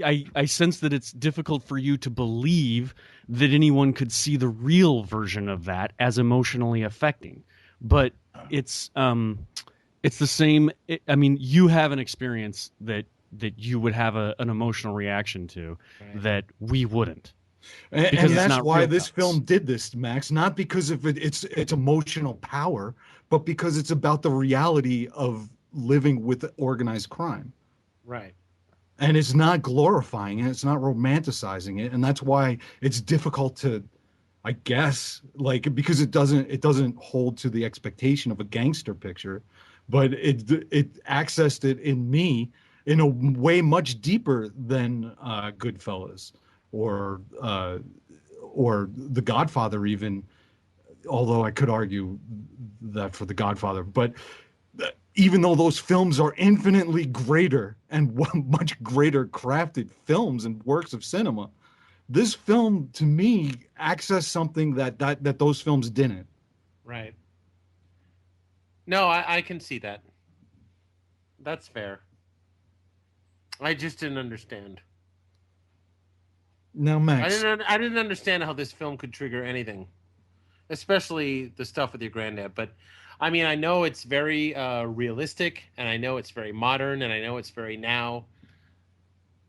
I sense that it's difficult for you to believe that anyone could see the real version of that as emotionally affecting. But it's the same. I mean, you have an experience that you would have an emotional reaction to that we wouldn't. Because and that's why this film did this, Max. Not because of its emotional power, but because it's about the reality of living with organized crime. Right. And it's not glorifying it, it's not romanticizing it, and that's why it's difficult to, I guess, like, because it doesn't hold to the expectation of a gangster picture, but it accessed it in me in a way much deeper than Goodfellas or The Godfather even. although I could argue that for The Godfather, but even though those films are infinitely greater and much greater crafted films and works of cinema, this film to me accessed something that those films didn't. Right. No, I can see that. That's fair. I just didn't understand. Now, Max, I didn't understand how this film could trigger anything, especially the stuff with your granddad. But I mean, I know it's very realistic, and I know it's very modern, and I know it's very now.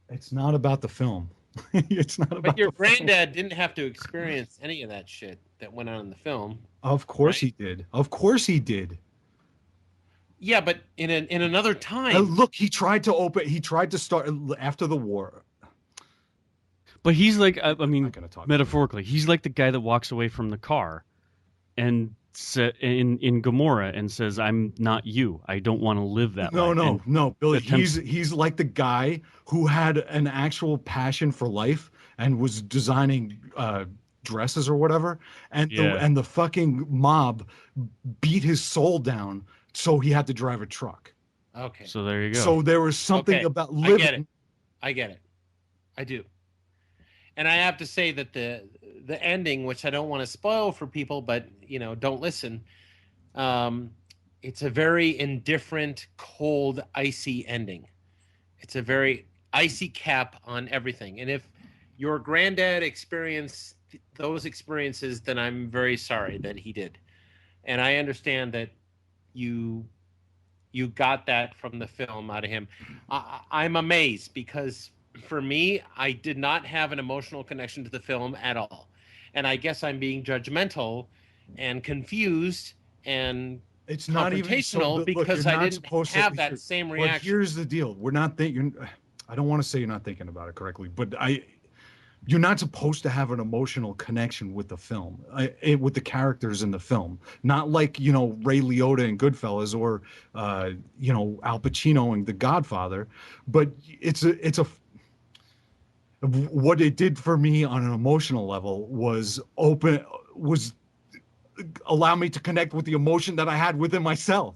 it's not about the film. It's not about. But your the film. granddad didn't have to experience any of that shit that went on in the film. Of course right? he did. Of course he did. Yeah, but in another time. Look, he tried to start after the war. But he's like, I mean, Not gonna talk metaphorically, he's like the guy that walks away from the car, and in Gomorrah and says, "I'm not you. I don't want to live that way." No, Billy. attempts- He's like the guy who had an actual passion for life and was designing dresses or whatever, and the fucking mob beat his soul down, so he had to drive a truck. Okay. So there you go. So there was something about living. I get it. I do. And I have to say that the ending, which I don't want to spoil for people, but don't listen. It's a very indifferent, cold, icy ending. It's a very icy cap on everything. And if your granddad experienced those experiences, then I'm very sorry that he did. And I understand that you got that from the film out of him. I'm amazed because for me, I did not have an emotional connection to the film at all. And I guess I'm being judgmental and confused and It's not even confrontational because I didn't have that same reaction. But here's the deal: we're not thinking. I don't want to say you're not thinking about it correctly, but you're not supposed to have an emotional connection with the film, with the characters in the film. Not like Ray Liotta in Goodfellas or Al Pacino in The Godfather, but it's a. What it did for me on an emotional level was allow me to connect with the emotion that I had within myself.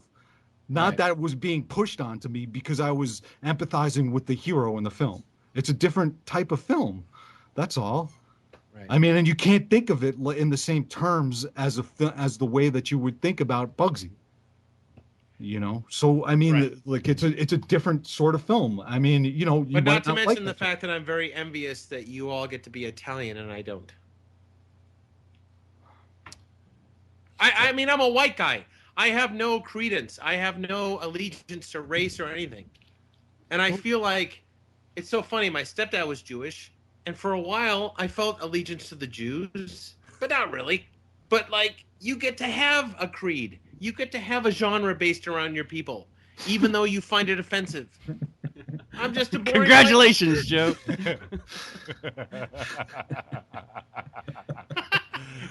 Not Right. that it was being pushed onto me because I was empathizing with the hero in the film. It's a different type of film. That's all. Right. I mean, and you can't think of it in the same terms as the way that you would think about Bugsy. So I mean, Right. like it's a different sort of film. I mean, But not to mention like the that. fact that I'm very envious that you all get to be Italian and I don't. I mean, I'm a white guy. I have no credence. I have no allegiance to race or anything. And I feel like it's so funny. My stepdad was Jewish, and for a while I felt allegiance to the Jews, but not really. But like, you get to have a creed. You get to have a genre based around your people, even though you find it offensive. I'm just a boring Congratulations, Joe.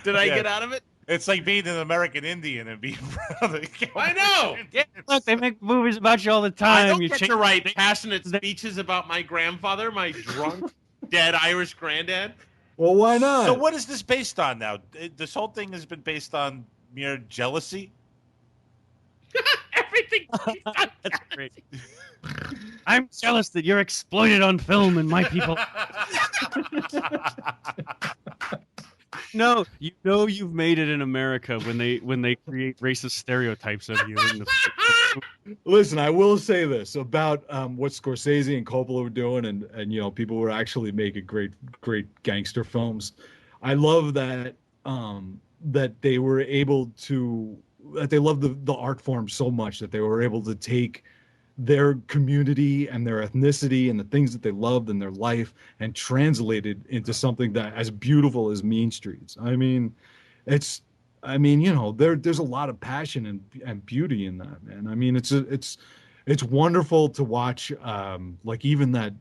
Did I Yeah. get out of it? It's like being an American Indian and being proud of I know. Look, they make movies about you all the I time. don't You get change- to write passionate speeches about my grandfather, my drunk, dead Irish granddad. Well, why not? So what is this based on now? This whole thing has been based on mere jealousy? Everything. That's great. I'm jealous that you're exploited on film and my people. No, you've made it in America when they create racist stereotypes of you. Listen, I will say this about what Scorsese and Coppola were doing, and people were actually making great gangster films. I love that that they were able to that they loved the art form so much that they were able to take their community and their ethnicity and the things that they loved in their life and translate it into something that as beautiful as Mean Streets. I mean, there's a lot of passion and beauty in that, man. I mean, it's wonderful to watch, like even that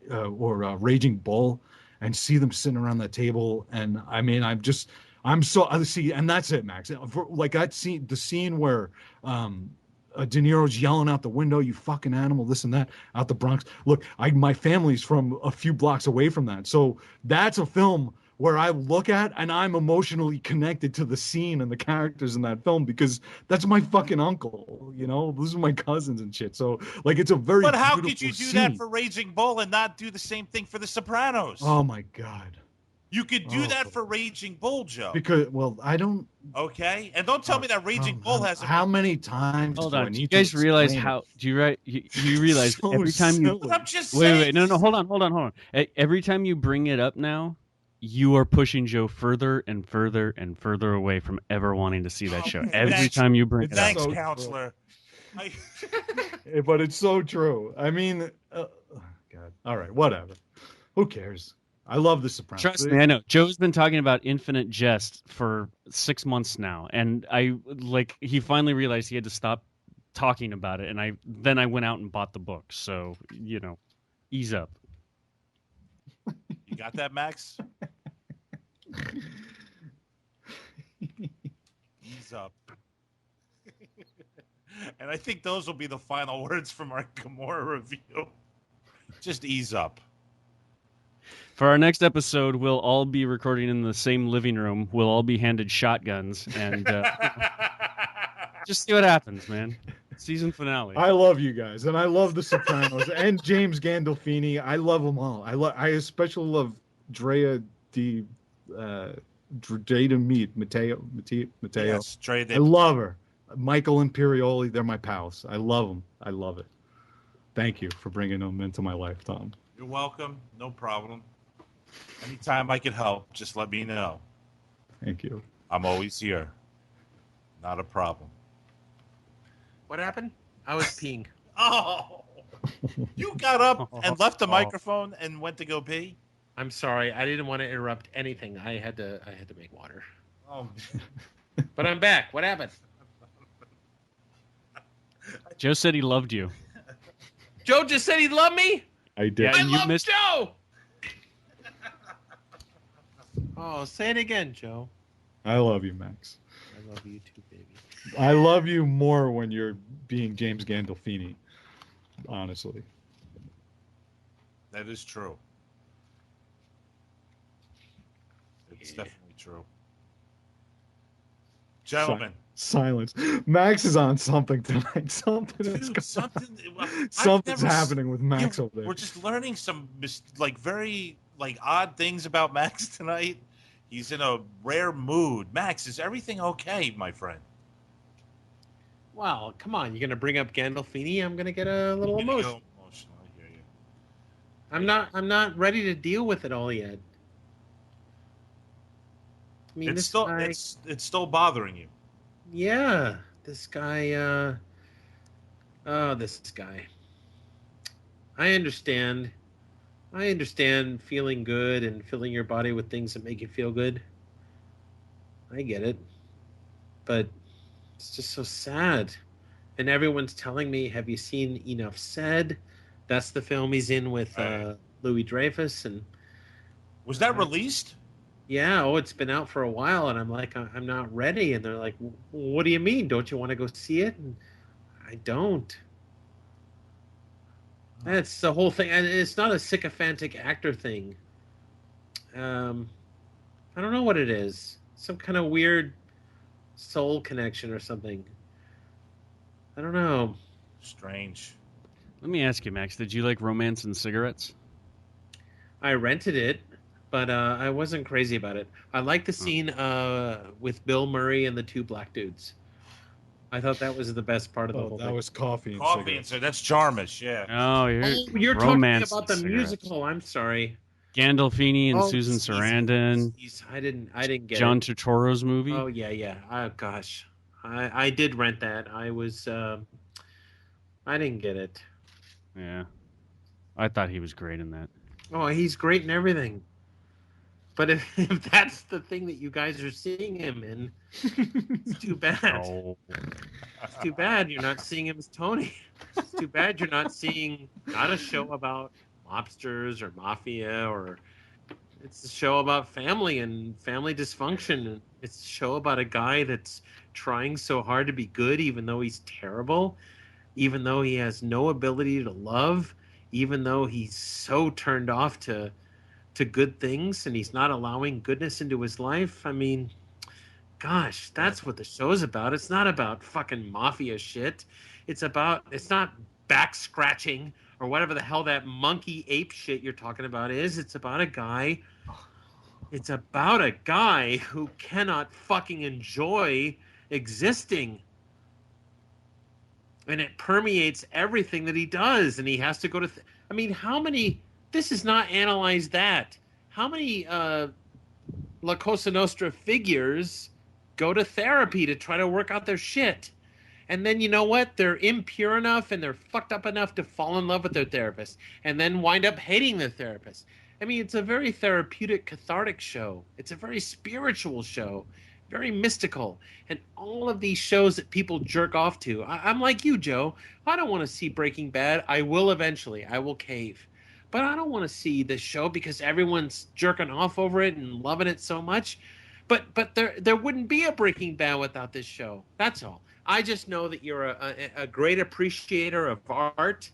Raging Bull, and see them sitting around that table. And I mean, I'm so see, and that's it, Max. Like that scene, the scene where De Niro's yelling out the window, "You fucking animal!" This and that, out the Bronx. Look, my family's from a few blocks away from that, so that's a film where I look at and I'm emotionally connected to the scene and the characters in that film because that's my fucking uncle, you know? Those are my cousins and shit. So, like, it's a very But how beautiful could you do scene. that for Raging Bull and not do the same thing for The Sopranos? Oh my God. You could do that for Raging Bull, Joe. Because, well, I don't. Okay, and don't tell me that Raging Bull has. How many times Hold do I on. need Do you guys to realize explain how? it? Do you right? You realize So every time you. silly. I'm just Wait, saying. wait, no, hold on. Every time you bring it up now, you are pushing Joe further and further and further away from ever wanting to see that show. Every Thanks. time you bring it up. Thanks, so counselor. But it's so true. I mean, God. All right, whatever. Who cares? I love The Sopranos. Trust me, I know. Joe's been talking about Infinite Jest for 6 months now, and he finally realized he had to stop talking about it, and I went out and bought the book. So, ease up. You got that, Max? Ease up. And I think those will be the final words from our Gomorrah review. Just ease up. For our next episode, we'll all be recording in the same living room. We'll all be handed shotguns, and just see what happens, man. Season finale. I love you guys, and I love The Sopranos and James Gandolfini. I love them all. I especially love Drea Di Matteo. Yes, Drea I love her. Michael Imperioli, they're my pals. I love them. I love it. Thank you for bringing them into my life, Tom. You're welcome. No problem. Anytime I can help, just let me know. Thank you. I'm always here. Not a problem. What happened? I was peeing. Oh! You got up and left the microphone and went to go pee? I'm sorry. I didn't want to interrupt anything. I had to make water. Oh. But I'm back. What happened? Joe said he loved you. Joe just said he loved me? I did. Yeah, I and you love missed. Joe! Oh, say it again, Joe. I love you, Max. I love you too, baby. I love you more when you're being James Gandolfini, honestly. That is true. It's definitely true. Gentlemen. Silence. Max is on something tonight. Something's happening with Max over there. We're just learning some very odd things about Max tonight. He's in a rare mood. Max, is everything okay, my friend? Wow, come on. You're going to bring up Gandolfini? I'm going to get a little emotional. I hear you. I'm not ready to deal with it all yet. I mean, It's still bothering you. Yeah, this guy, this guy. I understand feeling good and filling your body with things that make you feel good. I get it. But it's just so sad. And everyone's telling me, have you seen Enough Said? That's the film he's in with Louis Dreyfus. And was that released? Yeah, it's been out for a while, and I'm like, I'm not ready. And they're like, what do you mean? Don't you want to go see it? And I don't. That's the whole thing. And it's not a sycophantic actor thing. I don't know what it is. Some kind of weird soul connection or something. I don't know. Strange. Let me ask you, Max, did you like Romance and Cigarettes? I rented it. But I wasn't crazy about it. I liked the scene with Bill Murray and the two black dudes. I thought that was the best part of the whole thing. That was Coffee and Cigarettes. That's Jarmusch, yeah. Oh, you're talking Romance about the and Cigarettes. musical. I'm sorry. Gandolfini and Susan Sarandon. I didn't get John it. Turturro's movie. Oh yeah. Oh gosh, I did rent that. I didn't get it. Yeah, I thought he was great in that. Oh, he's great in everything. But if that's the thing that you guys are seeing him in, it's too bad. Oh. It's too bad you're not seeing him as Tony. It's too bad you're not seeing not a show about mobsters or mafia, or it's a show about family and family dysfunction. It's a show about a guy that's trying so hard to be good, even though he's terrible, even though he has no ability to love, even though he's so turned off to to good things and he's not allowing goodness into his life. I mean, gosh, that's what the show's about. It's not about fucking mafia shit. It's not back scratching or whatever the hell that monkey ape shit you're talking about is. It's about a guy who cannot fucking enjoy existing. And it permeates everything that he does. And he has to go to... I mean, how many... This is not analyze that. How many La Cosa Nostra figures go to therapy to try to work out their shit? And then, you know what? They're impure enough and they're fucked up enough to fall in love with their therapist and then wind up hating their therapist. I mean, it's a very therapeutic, cathartic show. It's a very spiritual show, very mystical. And all of these shows that people jerk off to, I'm like you, Joe. I don't want to see Breaking Bad. I will eventually. I will cave. But I don't want to see this show because everyone's jerking off over it and loving it so much. But there wouldn't be a Breaking Bad without this show. That's all. I just know that you're a great appreciator of art,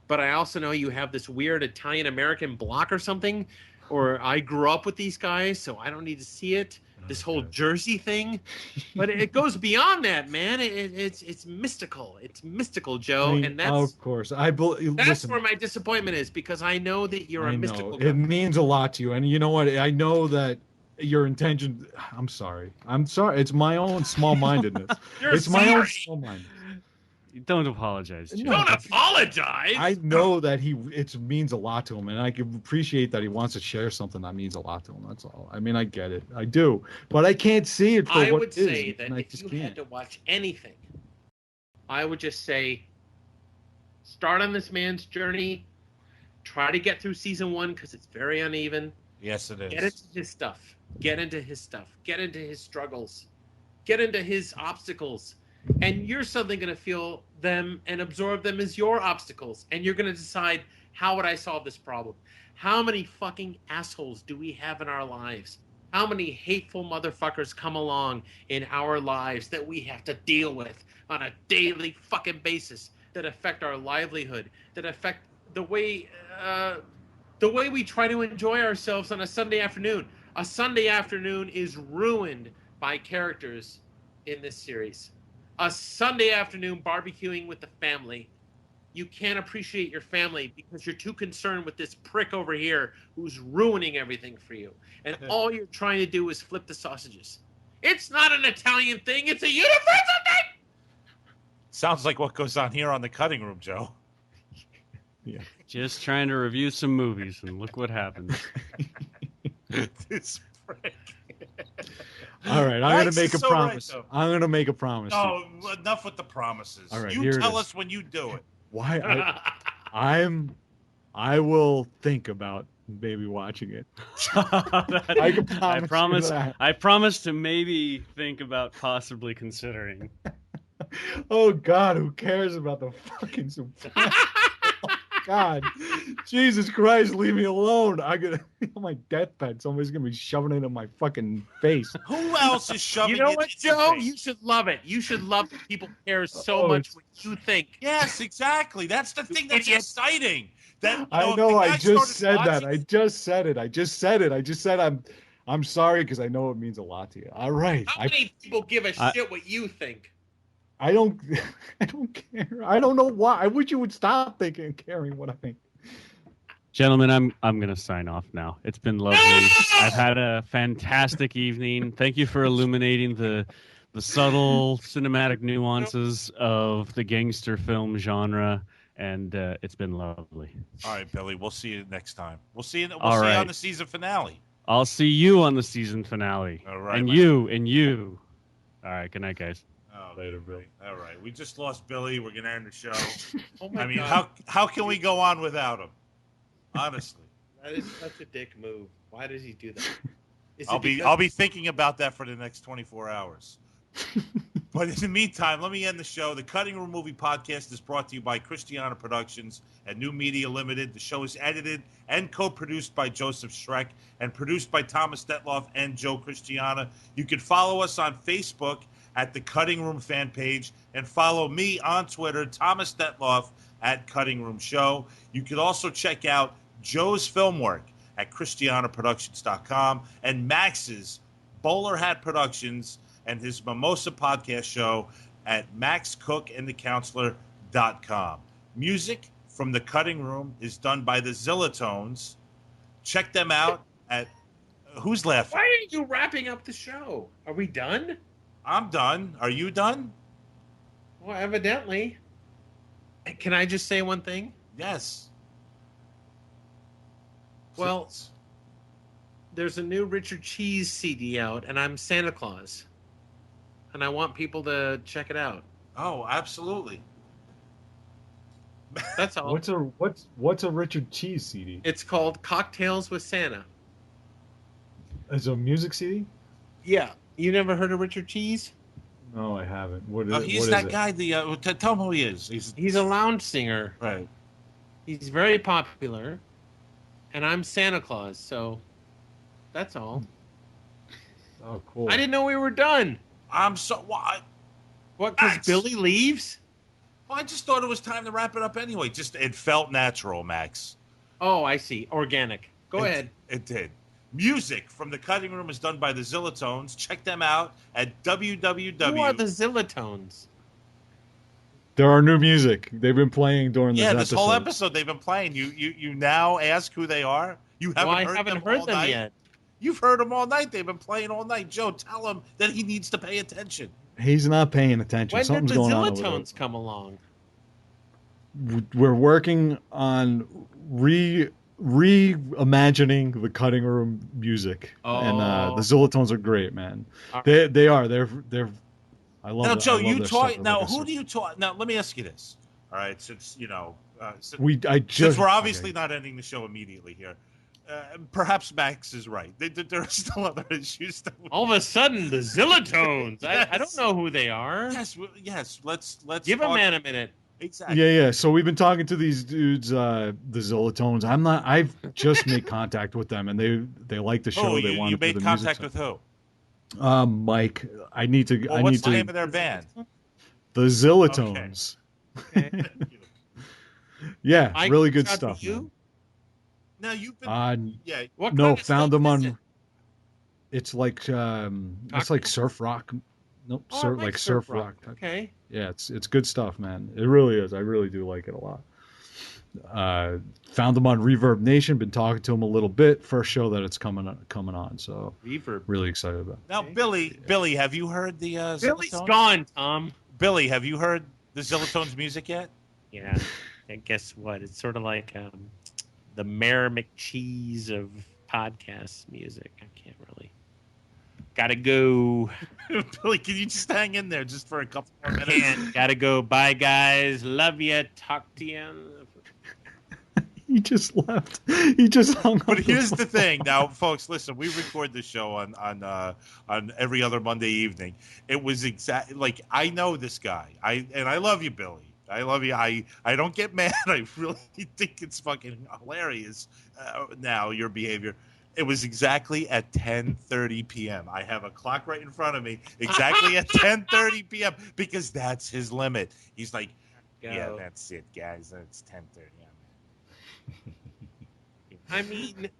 but I also know you have this weird Italian-American block or something, or I grew up with these guys, so I don't need to see it. This whole Jersey thing. But it goes beyond that, man. It's mystical. It's mystical, Joe. I mean, and that's, of course. That's listen, where my disappointment is, because I know that you're a mystical guy. It means a lot to you. And you know what? I know that your intention... I'm sorry. It's my own small-mindedness. It's my own small-mindedness. Don't apologize, Joe. Don't apologize. I know that it means a lot to him, and I can appreciate that he wants to share something that means a lot to him. That's all. I mean, I get it. I do. But I can't see it for what it is. I would say that if you had to watch anything, I would just say, start on this man's journey. Try to get through season 1 because it's very uneven. Yes, it is. Get into his stuff. Get into his struggles. Get into his obstacles. And you're suddenly going to feel them and absorb them as your obstacles. And you're going to decide, how would I solve this problem? How many fucking assholes do we have in our lives? How many hateful motherfuckers come along in our lives that we have to deal with on a daily fucking basis that affect our livelihood, that affect the way we try to enjoy ourselves on a Sunday afternoon. A Sunday afternoon is ruined by characters in this series. A Sunday afternoon barbecuing with the family. You can't appreciate your family because you're too concerned with this prick over here who's ruining everything for you. And all you're trying to do is flip the sausages. It's not an Italian thing. It's a universal thing. Sounds like what goes on here on the cutting room, Joe. Yeah. Just trying to review some movies, and look what happens. This prick. All right, I'm going to make a promise. Right, I'm going to make a promise. No, enough with the promises. All right, you tell us when you do it. Why? I will think about maybe watching it. I promise to maybe think about possibly considering. Oh God, who cares about the fucking Sopranos? God, Jesus Christ, leave me alone. On my deathbed, somebody's gonna be shoving it in my fucking face. Who else is shoving it? You know what, Joe? You should love it. You should love that people care so much what you think. Yes, exactly. That's the thing that's exciting. I know. I just said that. I just said it. I just said I'm sorry because I know it means a lot to you. All right. How many people give a shit what you think? I don't care. I don't know why. I wish you would stop thinking and caring what I think. Gentlemen, I'm going to sign off now. It's been lovely. I've had a fantastic evening. Thank you for illuminating the subtle cinematic nuances of the gangster film genre, and it's been lovely. All right, Billy. We'll see you next time. We'll see you on the season finale. I'll see you on the season finale. All right. And you. All right. Good night, guys. Oh, later, Billy. All right. We just lost Billy. We're going to end the show. Oh my I mean, God. how can we go on without him? Honestly. That is such a dick move. Why does he do that? I'll be thinking about that for the next 24 hours. But in the meantime, let me end the show. The Cutting Room Movie Podcast is brought to you by Christiana Productions and New Media Limited. The show is edited and co-produced by Joseph Schreck and produced by Thomas Detloff and Joe Christiana. You can follow us on Facebook at the Cutting Room fan page and follow me on Twitter, Thomas Detloff, at Cutting Room Show. You can also check out Joe's film work at ChristianaProductions.com, and Max's Bowler Hat Productions and his Mimosa Podcast Show at MaxCookandTheCounselor.com. Music from The Cutting Room is done by the Zillatones. Check them out at... Who's laughing? Why are you wrapping up the show? Are we done? I'm done. Are you done? Well, evidently. Can I just say one thing? Yes. Well, there's a new Richard Cheese CD out, and I'm Santa Claus. And I want people to check it out. Oh, absolutely. That's all. What's a Richard Cheese CD? It's called Cocktails with Santa. Is it a music CD? Yeah. You never heard of Richard Cheese? No, I haven't. He's that guy. Tell him who he is. He's a lounge singer. Right. He's very popular. And I'm Santa Claus, so that's all. Oh, cool. I didn't know we were done. I'm so... What? What, because Billy leaves? Well, I just thought it was time to wrap it up anyway. It felt natural, Max. Oh, I see. Organic. Go ahead. It did. Music from The Cutting Room is done by the Zillatones. Check them out at www. Who are the Zillatones? There are new music. They've been playing during this episode. Yeah, this whole episode they've been playing. You now ask who they are? You haven't heard them yet. You've heard them all night. They've been playing all night. Joe, tell him that he needs to pay attention. He's not paying attention. When Something's did the going on. Zillatones come along? We're working on reimagining the Cutting Room music, and the Zillatones are great, man. They are. They're. I love. Now, Joe, I love you their talk. stuff. Now, who do you talk? Now, let me ask you this. All right, since since we're obviously not ending the show immediately here. Perhaps Max is right. There are still other issues. All of a sudden, the Zillatones. Yes. I don't know who they are. Yes. Let's give a man a minute. Exactly. Yeah. So we've been talking to these dudes, the Zillatones. I've just made contact with them, and they like the show. They want to do the music. You made contact with who? Mike. I need to. What's the name of their band? The Zillatones. Okay. Yeah, really good stuff. Now you've been. Yeah. What no, kind of found them on. It? It's like it's like surf rock. Nope, like surf rock. Okay. Yeah, it's good stuff, man. It really is. I really do like it a lot. Found them on Reverb Nation. Been talking to them a little bit. First show that it's coming on. So Reverb. Really excited about it. Now, Billy, have you heard the Billy's Zillatones? gone, Tom. Billy, have you heard the Zillatones music yet? Yeah. And guess what? It's sort of like the Mayor McCheese of podcast music. I can't really. Gotta go. Billy, can you just hang in there just for a couple more minutes? Gotta go. Bye, guys. Love you. Talk to you. He just left. He just hung up. But here's the thing. Now, folks, listen. We record the show on every other Monday evening. It was exactly like I know this guy. I love you, Billy. I love you. I don't get mad. I really think it's fucking hilarious now, your behavior. It was exactly at 10:30 p.m. I have a clock right in front of me. Exactly at 10:30 p.m. because that's his limit. He's like, yeah, that's it, guys. It's 10:30. I mean,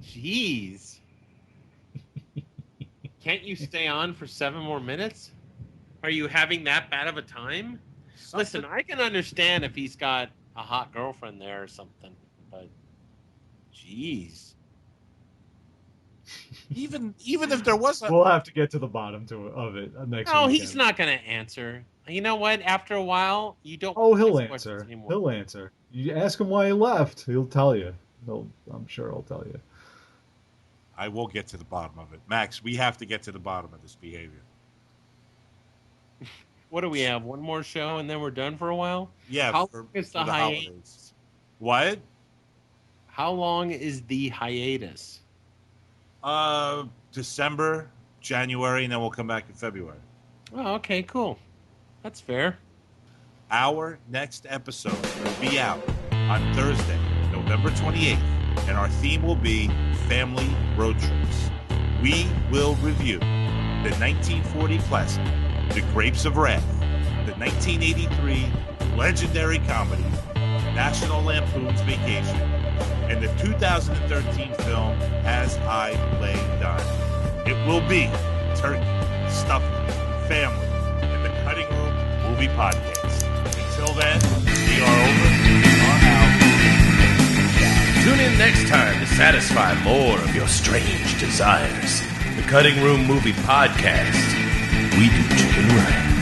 jeez. Can't you stay on for 7 more minutes? Are you having that bad of a time? Listen, I can understand if he's got a hot girlfriend there or something, but jeez. Even if there was we'll have to get to the bottom of it next week. No, he's not going to answer. You know what? After a while, you don't. Oh, he'll answer. He'll answer. You ask him why he left. He'll tell you. I'm sure he'll tell you. I will get to the bottom of it, Max. We have to get to the bottom of this behavior. What do we have? One more show and then we're done for a while? Yeah. How long is the hiatus? Holidays. What? How long is the hiatus? December, January, and then we'll come back in February. Oh, okay, cool. That's fair. Our next episode will be out on Thursday, November 28th, and our theme will be family road trips. We will review the 1940 classic, The Grapes of Wrath, the 1983 legendary comedy, National Lampoon's Vacation, and the 2013 film As I Lay Dying. It will be turkey, stuffing, family, and the Cutting Room Movie Podcast. Until then, we are over. We are out. Tune in next time to satisfy more of your strange desires. The Cutting Room Movie Podcast. We do chicken right.